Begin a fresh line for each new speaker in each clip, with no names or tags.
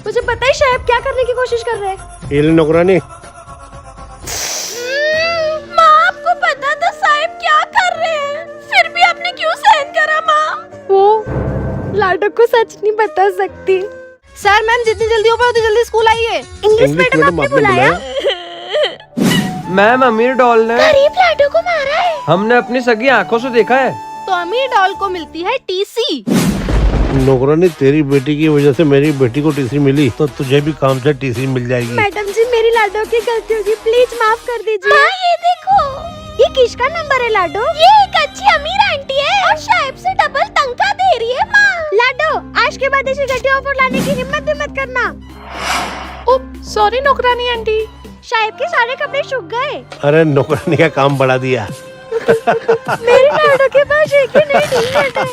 मुझे पता है शायद क्या करने की कोशिश कर रहे हैं।
ये ले नौकरानी।
माँ आपको पता था साहिब क्या कर रहे हैं, फिर भी आपने क्यों सहन करा माँ? वो लाडो को सच नहीं बता सकती।
सर मैम जितनी जल्दी हो पाए उतनी जल्दी स्कूल आइए।
इंग्लिश मैडम आपने बुलाया?
मैम अमीर डॉल ने
गरीब लाडो को मारा है।
हमने अपनी सगी आंखों से देखा है।
तो अमीर डॉल को मिलती है टीसी।
नौकरानी, तेरी बेटी की वजह से मेरी बेटी को टीसी मिली, तो तुझे भी काम से टीसी मिल जाएगी।
मैडम जी मेरी लाडो की गलती होगी, प्लीज माफ कर दीजिए। माँ ये देखो, ये किसका नंबर है लाडो? ये एक अच्छी अमीर आंटी है और शायद से डबल तनख्वाह दे रही है माँ। लाडो आज के बाद ऐसी घटिया ऑफर लाने की हिम्मत भी मत करना।
उप सॉरी नौकरानी आंटी।
शायद के सारे कपड़े सूख गए।
अरे नौकरानी का काम बढ़ा दिया।
मेरी लाडो के पास एक ही नहीं टी-शर्ट है।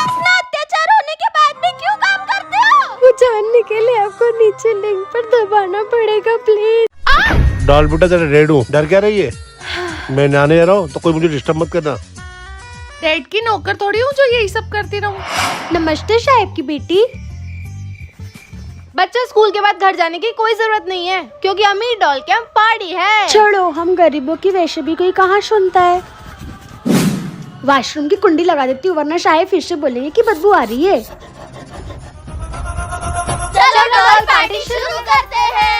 इतना अत्याचार होने के बाद भी क्यों काम करते हो? वो जानने के लिए आपको नीचे लिंक पर दबाना पड़ेगा प्लीज।
डॉल बेटा तेरा रेड हूँ, डर क्या रही है? मैं नहाने जा रहा हूँ तो कोई मुझे डिस्टर्ब मत करना।
डैड की नौकर थोड़ी हूँ जो यही सब करती रहूँ।
नमस्ते साहिब की बेटी।
बच्चा स्कूल के बाद घर जाने की कोई जरूरत नहीं है, क्योंकि अमीर डॉल के हम पार्टी है।
छोड़ो, हम गरीबों की वैसे भी कोई कहाँ सुनता है। वॉशरूम की कुंडी लगा देती हूँ, वरना शायद फिर से बोलेंगे कि बदबू आ रही है।
चलो डॉल पार्टी शुरू करते हैं।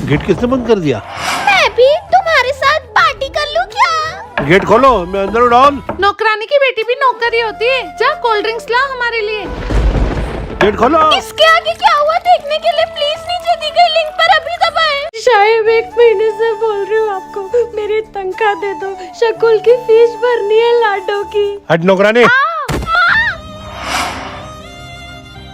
गेट किसने बंद कर दिया?
मैं भी तुम्हारे साथ पार्टी कर लूँ क्या?
गेट खोलो, मैं अंदर हूँ। डॉल
नौकरानी की बेटी भी नौकर ही होती है। जा कोल्ड ड्रिंक्स ला हमारे लिए।
गेट खोलो।
इसके आगे क्या हुआ देखने के लिए प्लीज नीचे दी गई लिंक पर अभी दबाएं। शायद 1 महीने से बोल रही हूँ आपको, मेरी तनख्वाह दे दो, शकुल की फीस भरनी है लाडो की।
हट नौकरानी।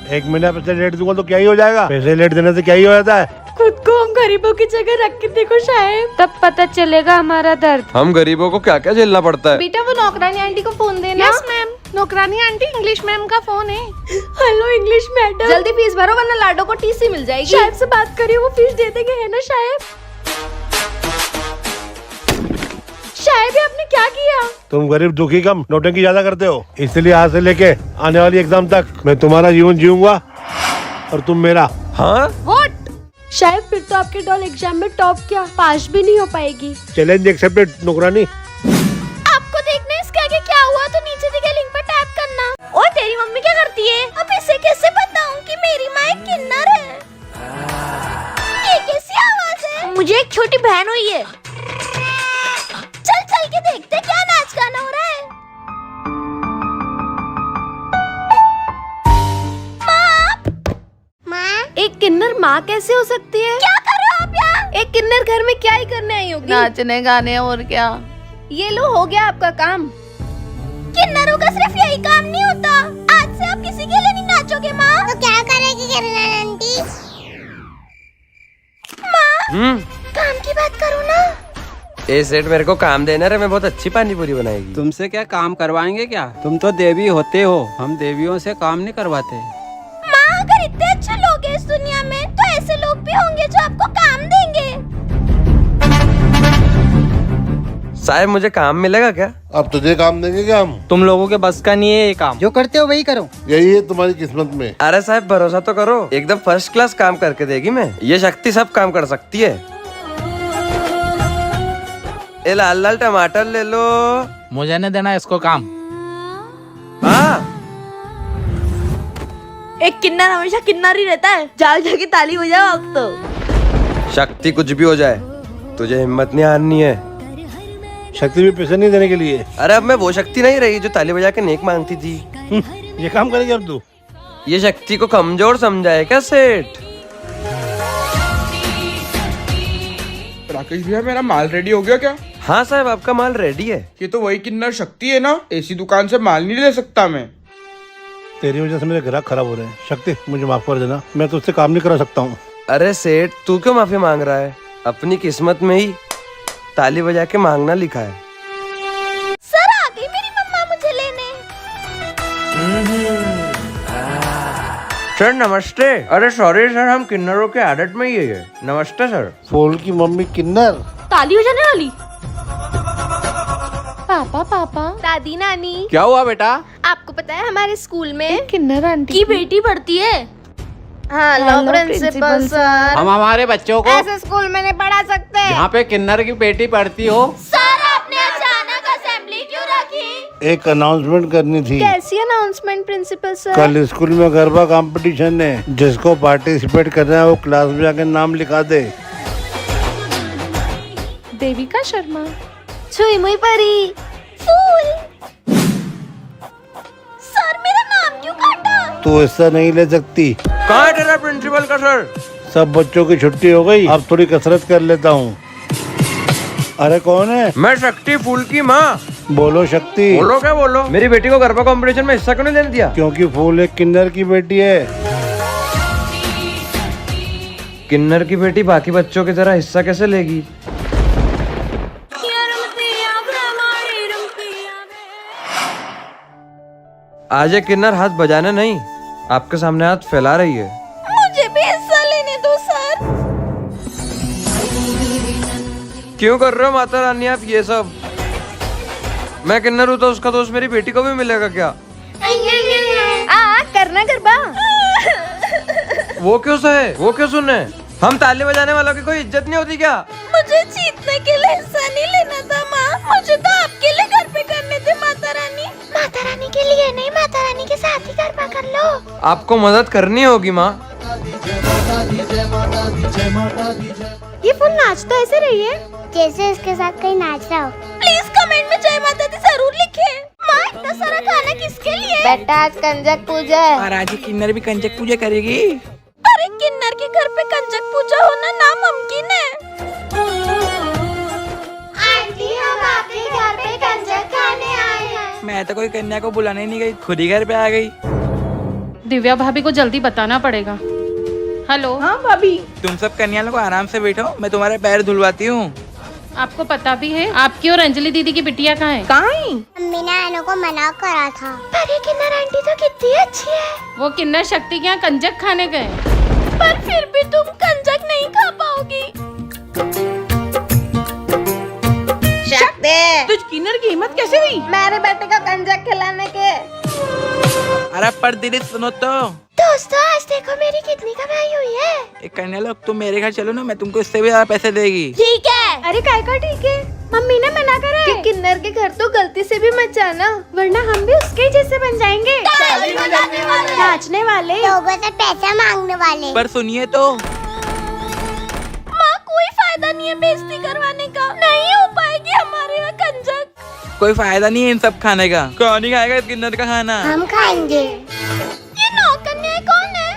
1 महीना पैसे लेट दूंगा तो क्या ही हो जाएगा? पैसे लेट देने से क्या ही हो जाता है?
खुद को हम गरीबों की जगह रख के देखो शायद, तब पता चलेगा हमारा दर्द।
हम गरीबों को क्या क्या झेलना पड़ता है।
बेटा वो नौकरानी आंटी को फोन देना। Yes ma'am. नौकरानी आंटी इंग्लिश मैम का फोन है।
Hello English madam.
जल्दी फीस भरो वरना लाडो को टीसी मिल जाएगी।
शायद से बात करिए, वो फीस दे देंगे है ना शायद? शायद आपने क्या किया?
तुम गरीब दुखी कम नौटंकी ज्यादा करते हो, इसलिए आज से लेके आने वाली एग्जाम तक मैं तुम्हारा जीवन जीऊंगा और तुम मेरा।
हाँ
व्हाट?
शायद फिर तो आपके डॉल एग्जाम में टॉप क्या पास भी नहीं हो पाएगी।
चैलेंज एक्सेप्टेड नौकरानी।
आपको देखना है इसके आगे क्या हुआ तो नीचे दी गई लिंक पर टैप करना। और तेरी मम्मी क्या करती है? अब इसे कैसे बताऊं कि मेरी माँ एक किन्नर है? ये कैसी आवाज है? मुझे एक छोटी बहन हुई है। चल चल के देखते क्या नाच गाना हो रहा है।
एक किन्नर माँ कैसे हो सकती है?
क्या कर रहे हो आप यहाँ?
एक किन्नर घर में क्या ही करने आई होगी? नाचने गाने और क्या। ये लो हो गया आपका काम।
किन्नरों का सिर्फ यही काम नहीं होता। आज से आप किसी के लिए नहीं नाचोगे माँ। तो क्या करेगी किन्नर आंटी? माँ काम की बात करो ना।
ए सेठ मेरे को काम देना रे, मैं बहुत अच्छी पानी पूरी बनाएगी।
तुमसे क्या काम करवाएंगे क्या? तुम तो देवी होते हो, हम देवियों से काम नहीं करवाते।
माँ अगर इतने अच्छे लोग हैं इस दुनिया में तो ऐसे लोग भी होंगे जो आपको काम देंगे।
साहब मुझे काम मिलेगा क्या?
अब तुझे काम देंगे क्या हम?
तुम लोगों के बस का नहीं है ये काम, जो करते हो वही करो।
यही है तुम्हारी किस्मत में।
अरे साहब भरोसा तो करो, एकदम फर्स्ट क्लास काम करके देगी मैं। ये शक्ति सब काम कर सकती है। ये लाल लाल टमाटर ले लो।
मुझे नहीं देना इसको काम।
हाँ
एक किन्नर हमेशा किन्नर ही रहता है। जाल जाके ताली बजाओ अब तो।
शक्ति कुछ भी हो जाए, तुझे हिम्मत नहीं हारनी है।
शक्ति भी पैसे नहीं देने के लिए।
अरे अब मैं वो शक्ति नहीं रही जो ताली बजा के नेक मांगती थी।
ये काम करेगी अब तू?
ये शक्ति को कमजोर समझा है क्या सेठ?
राकेश भैया मेरा माल रेडी हो गया क्या?
हाँ साहब आपका माल रेडी है।
ये तो वही किन्नर शक्ति है ना, ऐसी दुकान से माल नहीं ले सकता मैं।
तेरी वजह से मेरे ग्राहक खराब हो रहे हैं। शक्ति मुझे माफ कर देना, मैं तुझसे काम नहीं करा सकता हूँ।
अरे सेठ तू क्यों माफी मांग रहा है? अपनी किस्मत में ही ताली बजा के मांगना लिखा है।
सर आ गई मेरी मम्मा मुझे लेने।
सर नमस्ते। अरे सॉरी सर, हम किन्नरों के आदत में ही है। नमस्ते सर।
फूल की मम्मी किन्नर।
ताली हो जाने वाली। पापा पापा दादी नानी।
क्या हुआ बेटा?
आपको पता है हमारे स्कूल में
किन्नर आंटी की बेटी पढ़ती है।
हाँ लो प्रिंसिपल सर,
हम हमारे बच्चों को
ऐसे स्कूल में नहीं पढ़ा सकते।
जहाँ पे किन्नर की बेटी पढ़ती हो।
सर आपने अचानक असेंबली क्यों रखी?
एक अनाउंसमेंट करनी थी।
कैसी अनाउंसमेंट प्रिंसिपल सर?
कल स्कूल में गरबा कंपटीशन है, जिसको पार्टिसिपेट करना है वो क्लास में जाके नाम लिखा दे।
देविका शर्मा, छुई मुई परी,
फूल। सर मेरा नाम क्यों काटा?
तू हिस्सा नहीं ले सकती।
कहाँ है तेरा प्रिंसिपल का सर?
सब बच्चों की छुट्टी हो गई, अब थोड़ी कसरत कर लेता हूँ। अरे कौन है?
मैं शक्ति, फूल की माँ।
बोलो शक्ति।
बोलो क्या बोलो? मेरी बेटी को गरबा कंपटीशन में हिस्सा क्यों नहीं लेने दिया?
क्योंकि फूल एक किन्नर की बेटी है।
किन्नर की बेटी बाकी बच्चों की तरह हिस्सा कैसे लेगी? आज एक किन्नर हाथ बजाने नहीं, आपके सामने हाथ फैला रही है।
मुझे भी हिस्सा लेने दो सर।
क्यों कर रहे हो माता रानी आप ये सब? मैं किन्नर हूँ तो उसका दोस्त मेरी बेटी को भी मिलेगा क्या?
करना गरबा।
वो क्यों सहे, वो क्यों सुने? हम ताली बजाने वालों की कोई इज्जत नहीं होती क्या?
मुझे जीतने के लिए हिस्सा नहीं लेना था माँ, मुझे तो आपके लिए घर पे करने थे। माता रानी के लिए नहीं, माता रानी के साथ ही गरबा कर लो।
आपको मदद करनी होगी माँ।
ये फूल नाच तो ऐसे रही है
जैसे इसके साथ कहीं नाच रहा हो। प्लीज कमेंट में जय माता दी जरूर लिखें। माँ इतना सारा खाना किसके लिए?
बेटा आज कंजक पूजा है।
और आज किन्नर भी कंजक पूजा करेगी।
अरे किन्नर के घर पे कंजक पूजा होना नामुमकिन है। आंटी हम आपके घर पे कंजक खाने आए हैं।
मैं तो कोई कन्या को बुलाने नहीं गई, खुद ही घर पे आ गई।
दिव्या भाभी को जल्दी बताना पड़ेगा। हेलो।
हाँ भाभी, तुम सब कन्या लोग आराम से बैठो, मैं तुम्हारे पैर धुलवाती हूँ।
आपको पता भी है आपकी और अंजलि दीदी की बिटिया कहाँ है?
कहाँ है?
मम्मी ने आने को मना करा था। पर ये किन्नर आंटी तो कितनी अच्छी है।
वो किन्नर शक्ति के यहाँ कंजक खाने गए।
पर फिर भी तुम कंजक नहीं खा पाओगी।
तुझ किन्नर की हिम्मत कैसे हुई?
मेरे बेटे को कंजक खिलाने के।
अरे पर दीदी सुनो तो।
दोस्तों आज देखो मेरी कितनी कमाई हुई है।
एक कन्या लोग तुम मेरे घर चलो ना, मैं तुमको इससे भी ज्यादा पैसे देगी।
ठीक है।
अरे काय का ठीक है, मम्मी ने मना करा है कि किन्नर के घर तो गलती से भी मत जाना, वरना हम भी उसके जैसे बन जाएंगे।
ताली बजाने वाले,
नाचने वाले,
लोगों से पैसा मांगने वाले।
पर सुनिए तो,
माँ कोई फायदा नहीं है बेइज्जती करवाने का। नहीं हो पाएगी हमारे यहाँ कंजक।
कोई फायदा नहीं है इन सब खाने का। कौन ही खाएगा इस किन्नर का खाना?
हम खाएंगे। ये नौकन्या कौन है?